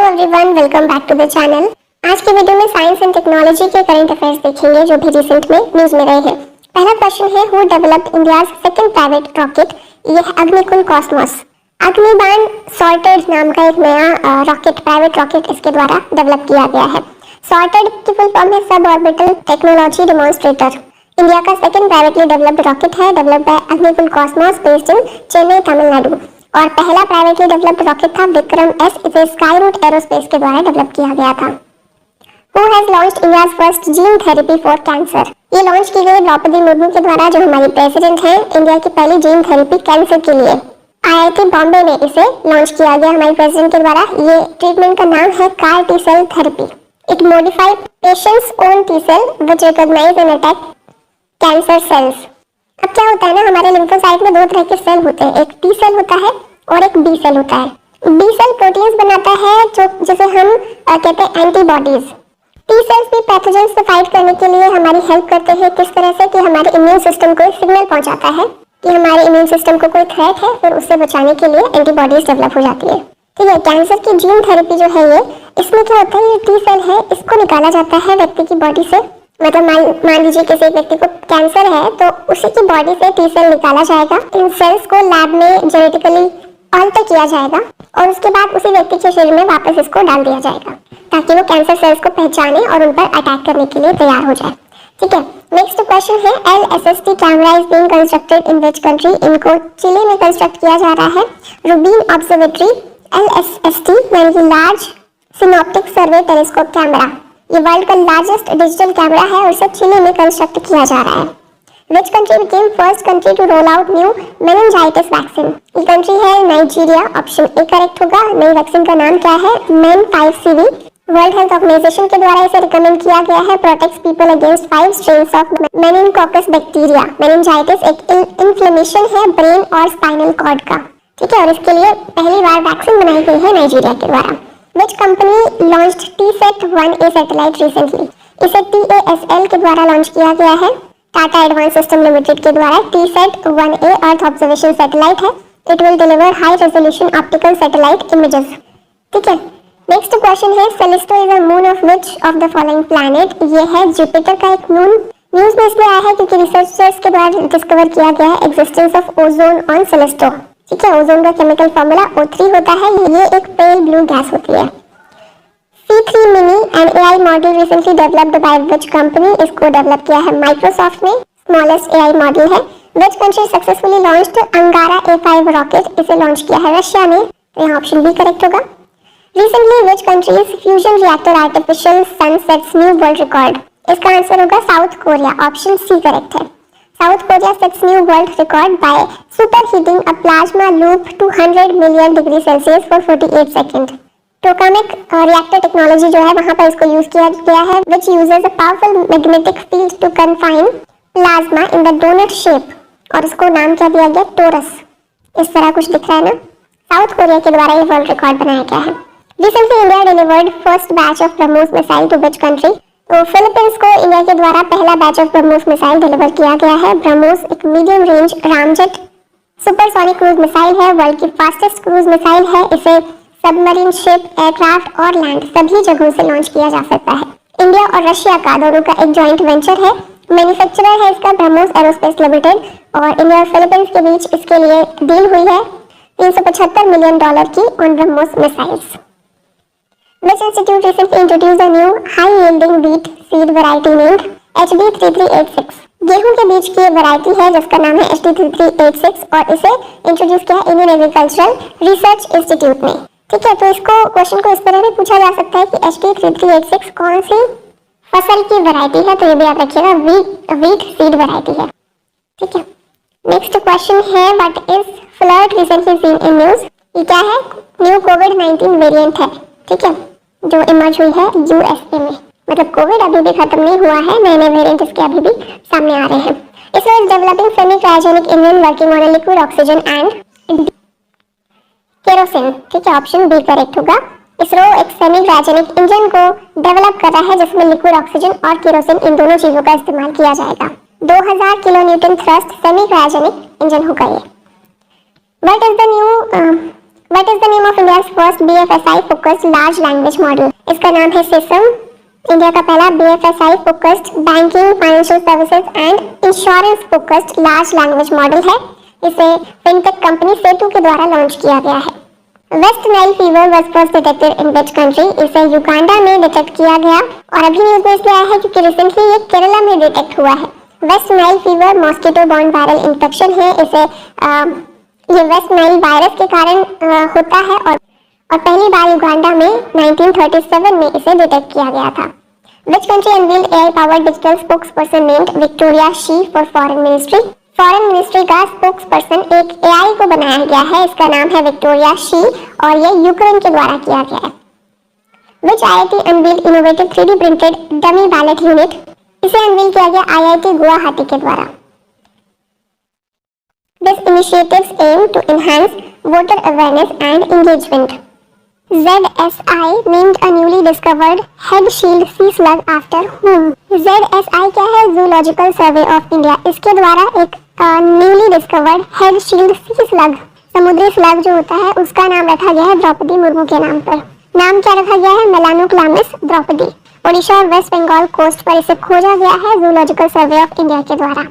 Everyone, welcome back to the channel. आज की video में साइंस एंड टेक्नोलॉजी के करंट अफेयर्स देखेंगे जो भी रिसेंट में न्यूज में रहे हैं। पहला क्वेश्चन है, who developed India's second private rocket? ये है अग्निकुल कॉस्मोस। अग्निबाण सॉर्टेड नाम का एक नया रॉकेट, प्राइवेट रॉकेट इसके द्वारा डेवलप किया गया है। सॉर्टेड की फुल फॉर्म है sub orbital technology demonstrator. India का सेकंड प्राइवेटली डेवलप्ड रॉकेट है, developed by Agnikul Cosmos based in Chennai, Tamil Nadu. और पहला प्राइवेटली डेवलप्ड रॉकेट था विक्रम एस, इसे स्काई रूट एरोस्पेस के द्वारा डेवलप किया गया था। Who has launched India's first gene therapy for cancer? ये लॉन्च की गई द्रौपदी मुर्मू के द्वारा, जो हमारी प्रेसिडेंट हैं। इंडिया की पहली जीन थेरेपी कैंसर के लिए आईआईटी बॉम्बे में इसे लॉन्च किया गया हमारी प्रेसिडेंट के द्वारा। ये ट्रीटमेंट का नाम है car T cell therapy. It modified patients own T cell which recognise and attack cancer cells. अब क्या होता है ना, हमारे लिम्फोसाइट में दो तरह के सेल होते हैं, एक टी सेल होता है और एक बी सेल होता है। बी सेल प्रोटीन्स बनाता है जो जिसे हम कहते हैं एंटीबॉडीज। टी सेल्स भी पैथोजेंस से फाइट करने के लिए हमारी हेल्प करते हैं। किस तरह से कि हमारे इम्यून सिस्टम को एक सिग्नल पहुंचाता है कि हमारे इम्यून सिस्टम को कोई थ्रेट है, फिर उससे बचाने के लिए एंटीबॉडीज डेवलप हो जाती है। ठीक है, कैंसर की जीन थेरेपी जो है ये, इसमें क्या होता है, ये टी सेल है, इसको निकाला जाता है व्यक्ति की बॉडी से। मतलब मान लीजिए किसी व्यक्ति को कैंसर है तो उसी की बॉडी से टी सेल निकाला जाएगा। इन सेल्स को लैब में जेनेटिकली अल्टर किया जाएगा और उसके बाद उसी व्यक्ति के शरीर में वापस इसको डाल दिया जाएगा ताकि वो कैंसर सेल्स को पहचाने और उन पर अटैक करने के लिए तैयार हो जाए। ठीक है, नेक्स्ट क्वेश्चन है, LSST camera is being constructed in which country? इनको चिली में कंस्ट्रक्ट किया जा रहा है। रूबीन ऑब्जर्वेटरी LSST यानी कि लार्ज सिनॉप्टिक सर्वे टेलीस्कोप कैमरा, ये वर्ल्ड का लार्जेस्ट डिजिटल कैमरा है और इसे चिली में कंस्ट्रक्ट किया जा रहा है। Which country became first country to roll out new meningitis vaccine? ये कंट्री है नाइजीरिया। ऑप्शन ए करेक्ट होगा। नई वैक्सीन का नाम क्या है? MEN5CV। वर्ल्ड हेल्थ ऑर्गेनाइजेशन के द्वारा इसे रिकमेंड किया गया है। Protects people against 5 strains of meningococcus bacteria. Meningitis एक इन्फ्लेमेशन है ब्रेन और स्पाइनल कॉर्ड का। ठीक है, और इसके लिए पहली बार वैक्सीन बनाई गई है नाइजीरिया के द्वारा। Which company launched TSAT-1A satellite recently? इसे TASL के द्वारा लॉन्च किया गया है। टाटा एडवांस सिस्टम लिमिटेड के द्वारा। TSAT-1A अर्थ ऑब्जर्वेशन सैटेलाइट है। It will deliver high resolution optical satellite images. ठीक है, नेक्स्ट क्वेश्चन है, Callisto is a moon of which of the following planet? ये है जुपिटर का एक मून। न्यूज में इसलिए आया है क्योंकि रिसर्चर्स के द्वारा डिस्कवर किया गया है एग्जिस्टेंस ऑफ ओजोन ऑन सेलेस्टो। ठीक है, ओजोन का केमिकल फॉर्मूला O3 होता है। ये एक पेल ब्लू गैस होती है। C3 mini and AI model recently developed by which company? इसको डेवलप किया है माइक्रोसॉफ्ट ने। स्मॉलेस्ट AI मॉडल है। विच कंट्री सक्सेसफुली लॉन्च्ड अंगारा A5 रॉकेट? इसे लॉन्च किया है रशिया ने। तो यहाँ ऑप्शन बी करेक्ट होगा। Recently which countries fusion reactor artificial sun sets new world record? इसका आंसर होगा South Korea. Option C correct है। South Korea sets new world record by superheating a plasma loop to 100 million degree Celsius for 48 seconds. Tokamak reactor technology जो है वहाँ पर इसको use किया गया है, which uses a powerful magnetic field to confine plasma in the donut shape, और इसको नाम क्या दिया गया? टोरस। इस तरह कुछ दिख रहा है ना। साउथ कोरिया के द्वारा ये वर्ल्ड रिकॉर्ड बनाया गया है। Recently India delivered first batch of BrahMos missile to which country? तो फिलीपींस को इंडिया के द्वारा पहला batch of BrahMos missile deliver किया गया है। ब्रह्मोस एक medium range ramjet supersonic cruise missile है, वर्ल्ड की फास्टेस्ट क्रूज मिसाइल है। इसे सबमरीन शिप, एयरक्राफ्ट और लैंड सभी जगहों से लॉन्च किया जा सकता है। इंडिया और रशिया का दोनों का एक जॉइंट वेंचर है। मैन्युफैक्चरर है इसका ब्रह्मोस एरोस्पेस लिमिटेड, और इंडिया और फिलीपींस के बीच इसके लिए डील हुई है $375 मिलियन की on BrahMos missiles. Which institute recently introduced a new high-yielding wheat seed variety named HD3386? गेहूं के बीज की वैरायटी है जिसका नाम है HD3386 और इसे इंट्रोड्यूस किया है इंडियन एग्रीकल्चरल रिसर्च इंस्टीट्यूट ने। ठीक है, तो इसको क्वेश्चन को इस तरह भी पूछा जा सकता है कि HD3386 कौन सी फसल की वैरायटी है? तो ये भी याद रखिएगा, वीट सीड वैरायटी है। ठीक है, नेक्स्ट क्वेश्चन है, what is flood recently seen in news? ये क्या है? न्यू कोविड-19 वेरिएंट है। ठीक है, जो इमर्ज हुई है USA में। मतलब कोविड अभी भी खत्म नहीं हुआ है, नए नए वेरिएंट इसके अभी भी सामने आ रहे हैं। ISRO is developing semi cryogenic engine working on liquid oxygen and kerosene. ठीक है, ऑप्शन बी करेक्ट होगा। इसरो एक सेमी क्रायोजेनिक इंजन को डेवलप कर रहा है जिसमें लिक्विड ऑक्सीजन और केरोसिन इन दोनों चीजों का इस्तेमाल किया जाएगा। 2000 kilo Newton thrust semi cryogenic engine होगा ये। What is the new What is the name of India's first BFSI focused large language model? इसका नाम है सिसम। इंडिया का पहला BFSI focused banking, financial services and insurance focused large language model है। इसे fintech company सेतु के द्वारा launch किया गया है। West Nile fever was first detected in which country? इसे युगांडा में डिटेक्ट किया गया और अभी न्यूज में इसलिए आया है क्योंकि रिसेंटली ये केरला में डिटेक्ट हुआ है। West Nile fever mosquito borne viral infection है। इसे ये वेस्ट नाइल वायरस के कारण होता है और पहली बार युगांडा में 1937 में इसे डिटेक्ट किया गया था। Which country unveiled AI-powered digital spokesperson named Victoria Shi for Foreign Ministry? Foreign ministry का स्पोक्सपर्सन एक AI को बनाया गया है। इसका नाम है विक्टोरिया शी और ये यूक्रेन के द्वारा किया गया है। Which IIT unveiled innovative 3D printed dummy ballot unit? इसे अनवील किया गया IIT गुवाहाटी के द्वारा। This initiatives aim to enhance voter awareness and engagement. ZSI named a newly discovered head shield sea slug after whom? ZSI क्या है? Zoological Survey of India। इसके द्वारा एक न्यूली डिस्कवर्ड हेड शील्ड सी slug, समुद्री slug जो होता है, उसका नाम रखा गया है द्रौपदी मुर्मू के नाम पर। नाम क्या रखा गया है? मेलानोक्लामिस द्रौपदी। ओडिशा और वेस्ट बंगाल कोस्ट पर इसे खोजा गया है जूलॉजिकल सर्वे ऑफ इंडिया के द्वारा।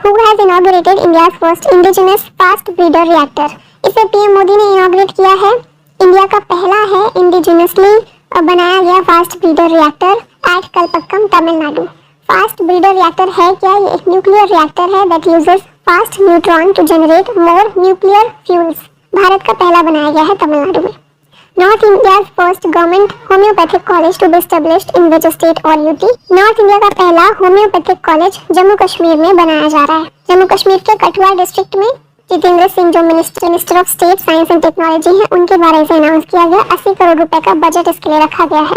Who has inaugurated India's first indigenous fast breeder reactor? इसे पीएम मोदी ने इनॉग्रेट किया है। इंडिया का पहला है इंडिजिनसली बनाया गया fast breeder reactor at Kalpakkam, Tamil Nadu. Fast breeder reactor है क्या? ये एक न्यूक्लियर रिएक्टर है that uses fast neutron to generate more nuclear fuels. Bharat का पहला बनाया गया है तमिलनाडु में। North India's first government homeopathic college to be established in which state और यूटी? नॉर्थ इंडिया का पहला होम्योपैथिक कॉलेज जम्मू कश्मीर में बनाया जा रहा है। जम्मू कश्मीर के कठुआ डिस्ट्रिक्ट में जितेंद्र सिंह जो minister of state science and technology है, उनके द्वारा इसे अनाउंस किया गया। 80 करोड़ रुपए का बजट इसके लिए रखा गया है।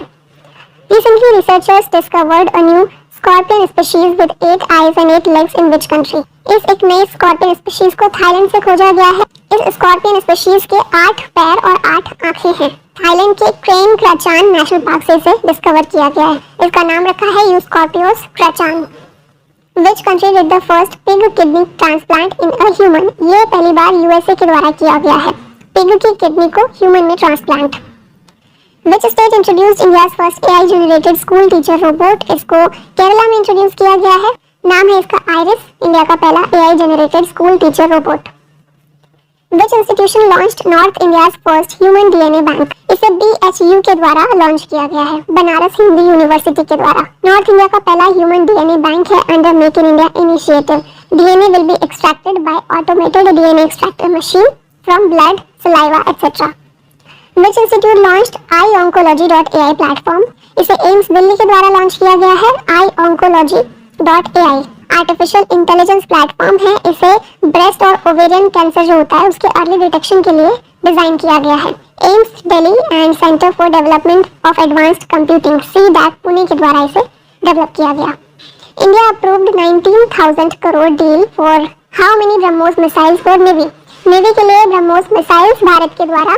Recently researchers discovered a new scorpion species with 8 eyes and 8 legs in which country? इस एक नई स्कॉर्पियन स्पीशीज को थाईलैंड से खोजा गया है। इस स्कॉर्पियन स्पीशीज के 8 पैर और 8 आंखें हैं। थाईलैंड के क्रेन क्राचान नेशनल पार्क से इसे डिस्कवर किया गया है। इसका नाम रखा है यूस्कॉर्पियोस क्राचान। Which country did the first pig kidney transplant in a human? ये पहली बार USA के द्वारा किया गया है पिग की किडनी को ह्यूमन में transplant. Which state introduced India's first AI generated school teacher robot? इसको केरला में इंट्रोड्यूस किया गया है। नाम है इसका आइरिस, इंडिया का पहला AI generated school teacher robot। Which institution launched North India's first human DNA bank? इसे BHU के द्वारा लॉन्च किया गया है, बनारस हिंदू यूनिवर्सिटी के द्वारा। नॉर्थ इंडिया का पहला ह्यूमन DNA बैंक है under make in India initiative. DNA will be extracted by automated DNA extractor machine from blood, saliva, etc. Which institute launched iOncology.ai platform? इसे एम्स दिल्ली के द्वारा लॉन्च किया गया है। iOncology.ai आर्टिफिशियल इंटेलिजेंस प्लेटफॉर्म है। इसे breast और ओवेरियन कैंसर जो होता है उसके अर्ली डिटेक्शन के लिए डिजाइन किया गया है। AIIMS Delhi and centre for development of advanced computing CDAC Pune के द्वारा इसे डेवलप किया गया। India approved 19,000 crore deal for how many BrahMos missiles for navy? Navy के लिए ब्रह्मोस मिसाइल्स भारत के द्वारा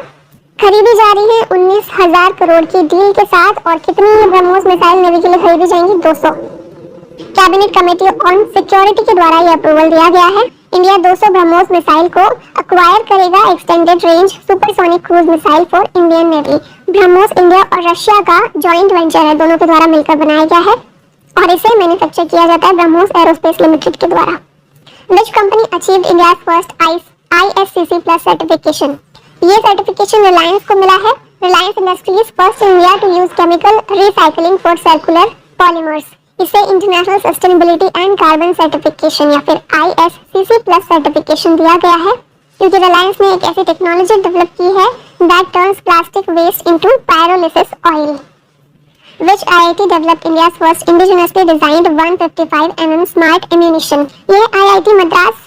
खरीदी जा रही है 19,000 करोड़ की डील के साथ। और कितनी ब्रह्मोस मिसाइल नेवी के लिए खरीदी जाएंगी? 200। कैबिनेट कमेटी ऑन सिक्योरिटी के द्वारा यह अप्रूवल दिया गया है। इंडिया 200 ब्रह्मोस मिसाइल को अक्वायर करेगा। Extended range supersonic cruise missile for Indian navy. BrahMos India और रशिया का जॉइंट वेंचर है, दोनों के द्वारा मिलकर बनाया गया है और इसे मैन्युफैक्चर किया जाता है ब्रह्मोस एरोस्पेस लिमिटेड के द्वारा। Which company achieved India first ISCC plus certification? ये सर्टिफिकेशन रिलायंस को मिला है। Reliance industries first in India to use chemical recycling for circular polymers. इसे international sustainability and carbon certification या फिर ISCC प्लस सर्टिफिकेशन दिया गया है क्योंकि रिलायंस ने एक ऐसी टेक्नोलॉजी डेवलप की है that turns plastic waste into pyrolysis oil. Which IIT developed India's first indigenously designed 155 mm smart ammunition? ये IIT मद्रास,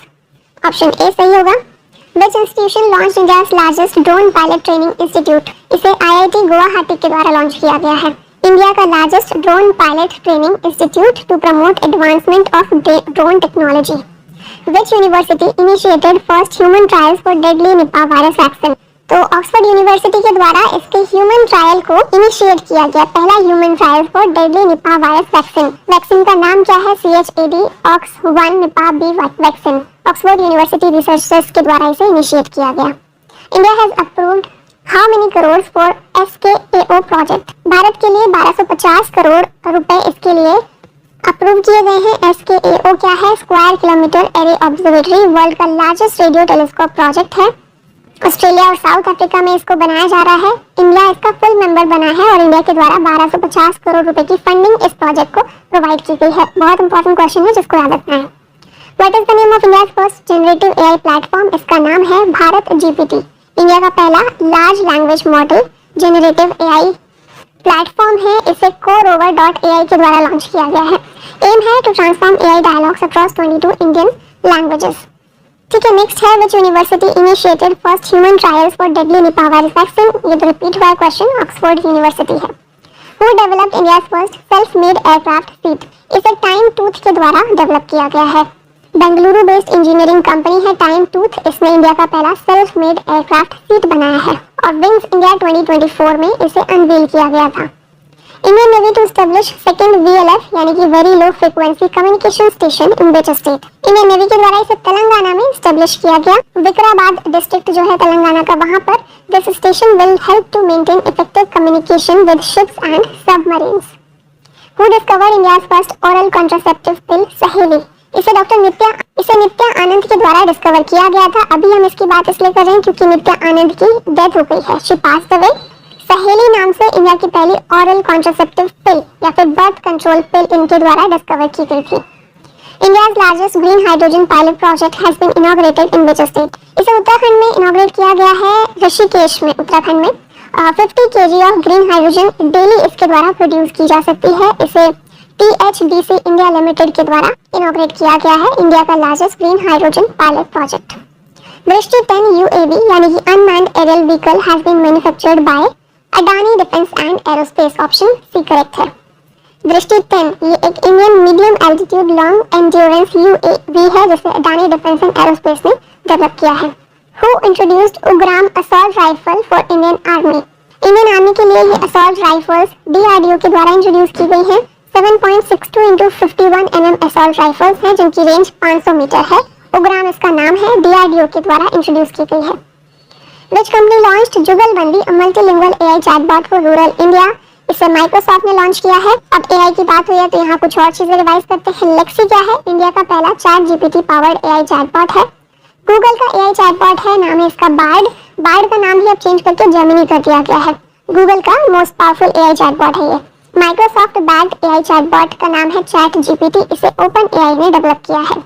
ऑप्शन ए सही होगा। Which institution launched India's largest drone pilot training institute? इसे IIT Guwahati के द्वारा launch किया गया है। India का largest drone pilot training institute to promote advancement of drone technology. Which university initiated first human trials for deadly Nipah virus vaccine? तो Oxford university के द्वारा इसके ह्यूमन ट्रायल को इनिशिएट किया गया, पहला human trial for deadly Nipah virus vaccine. Vaccine का नाम क्या है? CHAD OX1 Nipah B vaccine. Oxford university researchers के द्वारा इसे इनिशिएट किया गया। India has approved how many crore for SKAO project? Bharat के लिए 1250 करोड़ रुपए इसके लिए अप्रूव किए गए हैं। SKAO क्या है? Square kilometre array observatory, world का लार्जेस्ट रेडियो टेलीस्कोप प्रोजेक्ट है। ऑस्ट्रेलिया और साउथ अफ्रीका में इसको बनाया जा रहा है। इंडिया इसका फुल मेंबर बना है और इंडिया के द्वारा 1250 करोड़ रुपए की फंडिंग इस प्रोजेक्ट को प्रोवाइड की गई है। बहुत इंपॉर्टेंट क्वेश्चन है जिसको याद रखना है। What is the name of India first generative AI platform? इसका नाम है भारत GPT। इंडिया का पहला large language model generative AI platform है। इसे CoRover.ai के द्वारा लॉन्च किया गया है। एम है to transform AI dialogues across 22 Indian languages. ठीक है, नेक्स्ट है which university initiated first human trials for deadly Nipah virus vaccine? ये तो रिपीट हुआ क्वेश्चन, ऑक्सफोर्ड यूनिवर्सिटी है। Who developed India's first self made aircraft seat? इसे Timetooth के द्वारा डेवलप किया गया है। बेंगलुरु बेस्ड इंजीनियरिंग कंपनी है टाइम टूथ। इसने इंडिया का पहला सेल्फ मेड एयरक्राफ्ट सीट बनाया है और विंग्स इंडिया 2024 में इसे अनवील किया गया था। Indian navy to establish second VLF यानी कि very low frequency communication station in which state? Indian navy के द्वारा इसे तेलंगाना में एस्टेब्लिश किया गया। विकाराबाद डिस्ट्रिक्ट जो है तेलंगाना का, वहां पर this station will help to maintain effective communication with ships and submarines. Who discovered India's first oral contraceptive pill? Saheli. इसे नित्या आनंद के द्वारा डिस्कवर किया गया था। अभी हम इसकी बात इसलिए कर रहे हैं क्योंकि नित्या आनंद की डेथ हो गई है। She passed away. सहेली नाम से इंडिया की पहली ऑरल कॉन्ट्रासेप्टिव पिल या फिर बर्थ कंट्रोल पिल इनके द्वारा डिस्कवर की गई थी। India's largest green hydrogen pilot project has been inaugurated in which state? इसे उत्तराखंड में इनॉग्रेट किया गया है, ऋषिकेश में, उत्तराखंड में। 50 kg of green hydrogen daily इसके द्वारा प्रोड्यूस की जा सकती है। इसे THDC इंडिया लिमिटेड के द्वारा इनॉग्रेट किया गया है, इंडिया का largest green hydrogen pilot project. Drishti 10 UAV यानी कि unmanned aerial vehicle has been manufactured by Adani defence and aerospace. Option C correct है। दृष्टि 10 ये एक Indian medium altitude long endurance UAV है जिसे अडानी डिफेंस एंड एरोस्पेस ने डेवलप किया है। Who introduced Ugram assault rifle for Indian army? Indian army के लिए ये असॉल्ट राइफल्स DRDO के द्वारा इंट्रोड्यूस की गई हैं। 7.62 × 51 mm असॉल्ट राइफल्स हैं जिनकी रेंज 500 मीटर है। उग्राम इसका नाम है, DRDO के द्वारा इंट्रोड्यूस की गई है। Which company launched जुगलबंदी, a multilingual AI chatbot for rural India? इसे माइक्रोसॉफ्ट ने लॉन्च किया है। अब AI की बात हुई है तो यहाँ कुछ और चीजें रिवाइज करते हैं। लेक्सी क्या है? इंडिया का पहला ChatGPT पावर्ड AI चैटबॉट है। गूगल का AI चैटबॉट है, नाम है इसका बार्ड। बार्ड का नाम ही अब चेंज करके जेमिनी कर दिया गया है। गूगल का मोस्ट पावरफुल AI चैटबॉट है ये। माइक्रोसॉफ्ट बैक्ड AI चैटबॉट का नाम है ChatGPT। इसे OpenAI ने डेवलप किया है।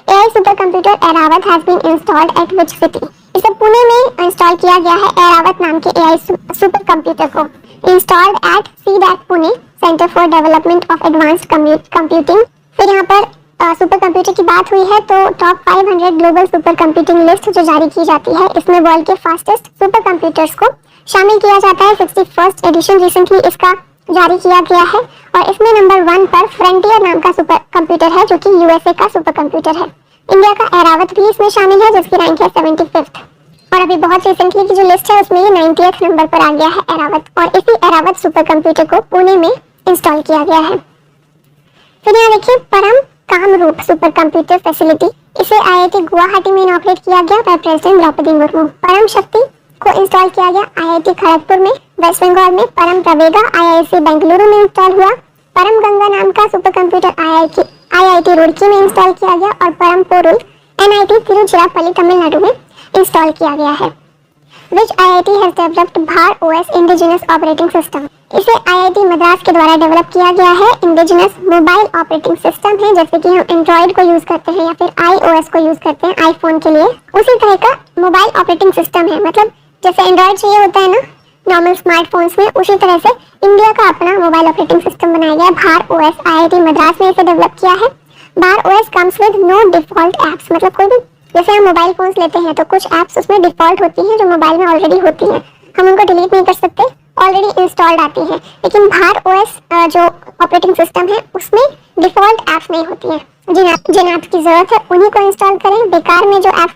AI super computer Airawat has been installed at which city? इसे पुणे में इंस्टॉल किया गया है। एरावत नाम के AI सुपर कंप्यूटर को installed eight CDAC Pune centre for development of advanced computing. फिर यहाँ पर सुपर कंप्यूटर की बात हुई है तो top 500 global super computing list जो जारी की जाती है इसमें वर्ल्ड के फास्टेस्ट सुपर कंप्यूटर्स को शामिल किया जाता है। 61st एडिशन रिसेंटली इसका जारी किया गया है और इसमें नंबर 1 पर फ्रंटियर नाम का सुपर कंप्यूटर है जो कि USA का सुपर कंप्यूटर है। इंडिया का एरावत भी इसमें शामिल है जिसकी रैंक है 75th और अभी बहुत रिसेंटली की जो लिस्ट है उसमें ये 90th नंबर पर आ गया है एरावत और इसी एरावत सुपर कंप्यूटर को पुणे में इंस्टॉल किया गया है। फिर यहाँ देखिए परम कामरूप सुपर कंप्यूटर फैसिलिटी, इसे IIT गुवाहाटी में इनॉग्रेट किया गया बाय प्रेसिडेंट द्रौपदी मुर्मू। परम शक्ति को इंस्टॉल किया गया IIT खड़गपुर में, वेस्ट बंगाल में। परम प्रवेगा IISc बेंगलुरु में इंस्टॉल हुआ। परम गंगा नाम का सुपर कंप्यूटर IIT रुड़की में इंस्टॉल किया गया और परम पोरुल NIT तिरुचिरापल्ली तमिलनाडु में इंस्टॉल किया गया है। Which IIT has developed भार OS इंडिजिनस ऑपरेटिंग सिस्टम? इसे IIT मद्रास के द्वारा डेवलप किया गया है। इंडिजिनस मोबाइल ऑपरेटिंग सिस्टम है, जैसे कि हम एंड्रॉइड को यूज करते हैं या फिर iOS को यूज करते हैं आईफोन के लिए, उसी तरह का मोबाइल ऑपरेटिंग सिस्टम है। मतलब जैसे एंड्रॉइड चाहिए होता है ना नॉर्मल स्मार्टफोन्स में, उसी तरह से इंडिया का अपना मोबाइल ऑपरेटिंग सिस्टम बनाया गया है भार OS। IIT मद्रास ने इसे डेवलप किया है। Bhar OS comes with no default apps, मतलब कोई भी जैसे हम मोबाइल फोन्स लेते हैं तो कुछ एप्स उसमें डिफॉल्ट होती हैं जो मोबाइल में ऑलरेडी होती हैं, हम उनको डिलीट नहीं कर सकते, ऑलरेडी इंस्टॉल्ड आती हैं। लेकिन भार OS जो ऑपरेटिंग सिस्टम है उसमें डिफॉल्ट एप्स नहीं होती हैं। जिन ऐप की जरूरत है उन्हीं को इंस्टॉल करें। बेकार में जो ऐप